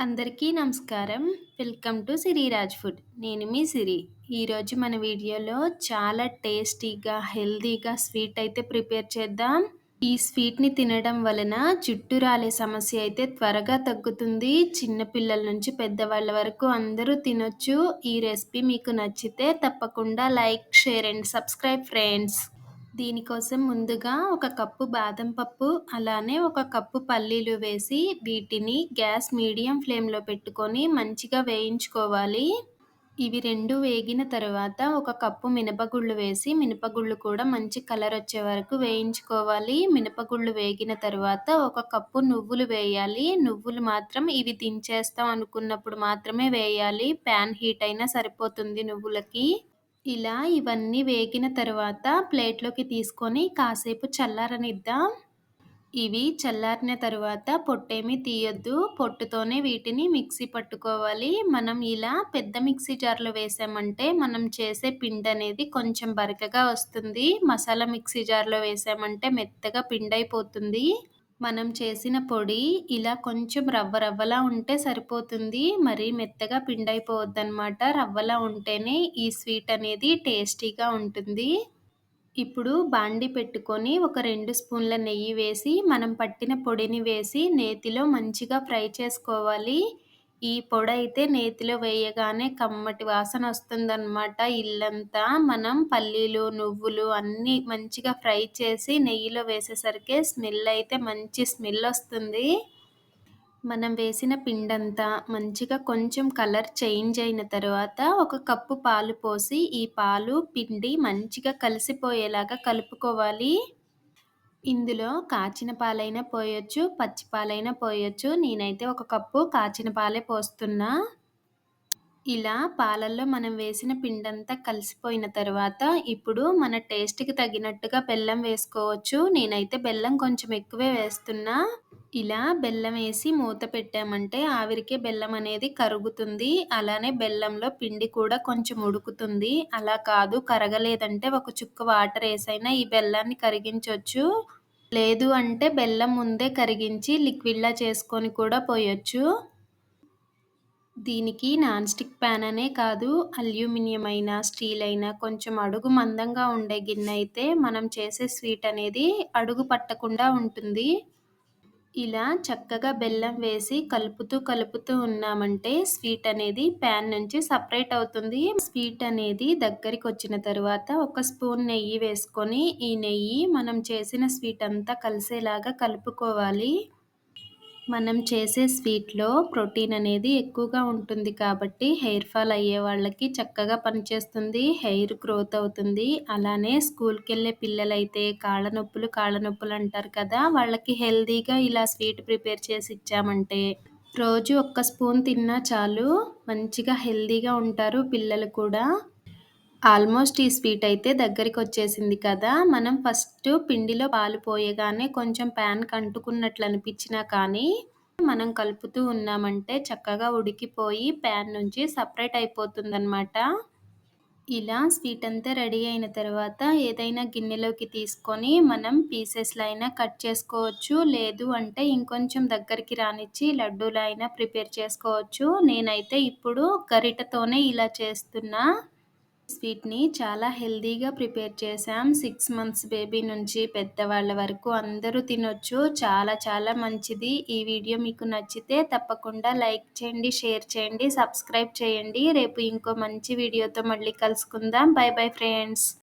అందరికీ నమస్కారం. Welcome to Siri Raj food. నేను మీ సిరి. ఈరోజు మన వీడియోలో చాలా టేస్టీగా, హెల్తీగా స్వీట్ అయితే ప్రిపేర్ చేద్దాం. ఈ స్వీట్‌ని తినడం వలన జుట్టు రాలే సమస్య అయితే త్వరగా తగ్గుతుంది. చిన్న పిల్లల నుంచి పెద్దవాళ్ళ వరకు అందరూ తినొచ్చు. ఈ రెసిపీ మీకు నచ్చితే తప్పకుండా like, share and subscribe friends. దీనికోసం ముందుగా ఒక కప్పు బాదం పప్పు, అలానే ఒక కప్పు పల్లీలు వేసి వీటిని గ్యాస్ మీడియం ఫ్లేమ్‌లో పెట్టుకొని మంచిగా వేయించుకోవాలి. ఇవి 2 వేగిన తరువాత ఒక కప్పు మినపగుళ్ళు వేసి మినపగుళ్ళు కూడా మంచి కలర్ వచ్చే వరకు వేయించుకోవాలి. మినపగుళ్ళు వేగిన తరువాత ఒక కప్పు నువ్వులు వేయాలి. నువ్వులు మాత్రం ఇవి దించేస్తాం అనుకున్నప్పుడు మాత్రమే వేయాలి. ప్యాన్ హీట్ అయినా సరిపోతుంది నువ్వులకి. ఇలా ఇవన్నీ వేగిన తరువాత ప్లేట్‌లోకి తీసుకొని కాసేపు చల్లారనిద్దాం. ఇవి చల్లారిన తరువాత పొట్టేమి తీయొద్దు. పొట్టుతోనే వీటిని మిక్సీ పట్టుకోవాలి. మనం ఇలా పెద్ద మిక్సీ జార్‌లో వేసామంటే మనం చేసే పిండనేది కొంచెం బరకగా వస్తుంది. మసాలా మిక్సీ జార్‌లో వేసామంటే మెత్తగా పిండైపోతుంది. మనం చేసిన పొడి ఇలా కొంచెం రవ్వలా ఉంటే సరిపోతుంది. మరీ మెత్తగా పిండైపోవద్దనమాట. రవ్వలా ఉంటేనే ఈ స్వీట్ అనేది టేస్టీగా ఉంటుంది. ఇప్పుడు బాండీ పెట్టుకొని ఒక 2 స్పూన్ల నెయ్యి వేసి, మనం పట్టిన పొడిని వేసి నేతిలో మంచిగా ఫ్రై చేసుకోవాలి. ఈ పొడైతే నేతిలో వేయగానే కమ్మటి వాసనొస్తుందనమాట ఇల్లంతా. మనం పల్లీలు, నువ్వులు అన్నీ మంచిగా ఫ్రై చేసి నెయ్యిలో వేసేసరికే స్మెల్ అయితే మంచి స్మెల్లొస్తుంది. మనం వేసిన పిండంతా మంచిగా కొంచెం కలర్ చేంజ్ అయిన తర్వాత ఒక కప్పు పాలు పోసి, ఈ పాలు, పిండి మంచిగా కలిసిపోయేలాగా కలుపుకోవాలి. ఇందులో కాచిన పాలైనా పోయొచ్చు, పచ్చి పాలైనా పోయొచ్చు. నేనైతే ఒక కప్పు కాచిన పాలే పోస్తున్నా. ఇలా పాలల్లో మనం వేసిన పిండంతా కలిసిపోయిన తర్వాత, ఇప్పుడు మన టేస్ట్‌కి తగినట్టుగా బెల్లం వేసుకోవచ్చు. నేనైతే బెల్లం కొంచెం ఎక్కువే వేస్తున్నా. ఇలా బెల్లం వేసి మూత పెట్టామంటే ఆవిరికే బెల్లం అనేది కరుగుతుంది. అలానే బెల్లంలో పిండి కూడా కొంచెం ఉడుకుతుంది. అలా కాదు కరగలేదంటే ఒక చుక్క వాటర్ ఏసైనా ఈ బెల్లాన్ని కరిగించొచ్చు. లేదు అంటే బెల్లం ముందే కరిగించి లిక్విడ్‌లా చేసుకొని కూడా పోయొచ్చు. దీనికి నాన్ స్టిక్ ప్యాన్ అనే కాదు, అల్యూమినియం అయినా, స్టీల్ అయినా కొంచెం అడుగు మందంగా ఉండే గిన్నె అయితే మనం చేసే స్వీట్ అనేది అడుగు పట్టకుండా ఉంటుంది. ఇలా చక్కగా బెల్లం వేసి కలుపుతూ ఉన్నామంటే స్వీట్ అనేది ప్యాన్ నుంచి సెపరేట్ అవుతుంది. స్వీట్ అనేది దగ్గరికొచ్చిన తరువాత ఒక స్పూన్ నెయ్యి వేసుకొని, ఈ నెయ్యి మనం చేసిన స్వీట్ అంతా కలిసేలాగా కలుపుకోవాలి. మనం చేసే స్వీట్‌లో ప్రోటీన్ అనేది ఎక్కువగా ఉంటుంది కాబట్టి హెయిర్ ఫాల్ అయ్యే వాళ్ళకి చక్కగా పనిచేస్తుంది. హెయిర్ గ్రోత్ అవుతుంది. అలానే స్కూల్‌కెళ్ళే పిల్లలైతే కాళ్ళ నొప్పులు అంటారు కదా! వాళ్ళకి హెల్తీగా ఇలా స్వీట్ ప్రిపేర్ చేసి ఇచ్చామంటే రోజు ఒక్క స్పూన్ తిన్నా చాలు. మంచిగా హెల్తీగా ఉంటారు పిల్లలు కూడా. ఆల్మోస్ట్ ఈ స్వీట్ అయితే దగ్గరికొచ్చేసింది కదా! మనం ఫస్ట్ పిండిలో పాలు పోయగానే కొంచెం ప్యాన్‌కి అంటుకున్నట్లు అనిపించినా కానీ, మనం కలుపుతూ ఉన్నామంటే చక్కగా ఉడికిపోయి ప్యాన్ నుంచి సెపరేట్ అయిపోతుందనమాట. ఇలా స్వీట్ అంతా రెడీ అయిన తర్వాత ఏదైనా గిన్నెలోకి తీసుకొని మనం పీసెస్‌లా అయినా కట్ చేసుకోవచ్చు. లేదు అంటే ఇంకొంచెం దగ్గరికి రానిచ్చి లడ్డూలా అయినా ప్రిపేర్ చేసుకోవచ్చు. నేనైతే ఇప్పుడు గరిటెతోనే ఇలా చేస్తున్నా. స్వీట్‌ని చాలా హెల్తీగా ప్రిపేర్ చేశాం. 6 మంత్స్ బేబీ నుంచి పెద్దవాళ్ళ వరకు అందరూ తినొచ్చు. చాలా చాలా మంచిది. ఈ వీడియో మీకు నచ్చితే తప్పకుండా లైక్ చేయండి, షేర్ చేయండి, సబ్స్క్రైబ్ చేయండి. రేపు ఇంకో మంచి వీడియోతో మళ్ళీ కలుసుకుందాం. By bye friends.